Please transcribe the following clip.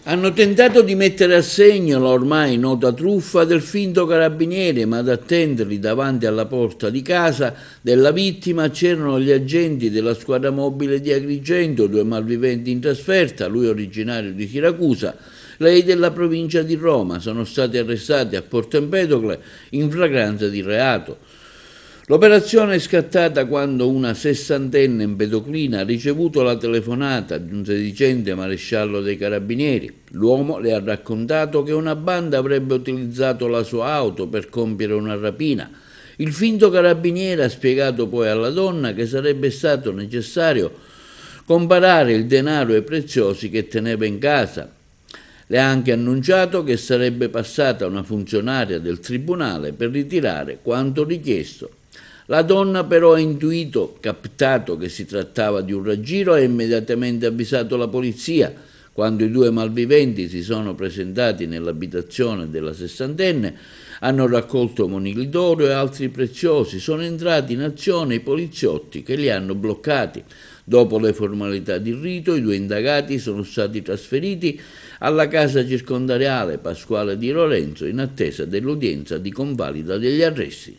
Hanno tentato di mettere a segno la ormai nota truffa del finto carabiniere, ma ad attenderli davanti alla porta di casa della vittima c'erano gli agenti della squadra mobile di Agrigento, due malviventi in trasferta, lui originario di Siracusa, lei della provincia di Roma. Sono stati arrestati a Porto Empedocle in flagranza di reato. L'operazione è scattata quando una sessantenne empedoclina ha ricevuto la telefonata di un sedicente maresciallo dei carabinieri. L'uomo le ha raccontato che una banda avrebbe utilizzato la sua auto per compiere una rapina. Il finto carabiniere ha spiegato poi alla donna che sarebbe stato necessario comparare il denaro e i preziosi che teneva in casa. Le ha anche annunciato che sarebbe passata una funzionaria del tribunale per ritirare quanto richiesto. La donna però ha intuito, captato che si trattava di un raggiro e ha immediatamente avvisato la polizia. Quando i due malviventi si sono presentati nell'abitazione della sessantenne, hanno raccolto monili d'oro e altri preziosi. Sono entrati in azione i poliziotti che li hanno bloccati. Dopo le formalità di rito, i due indagati sono stati trasferiti alla casa circondariale Pasquale di Lorenzo in attesa dell'udienza di convalida degli arresti.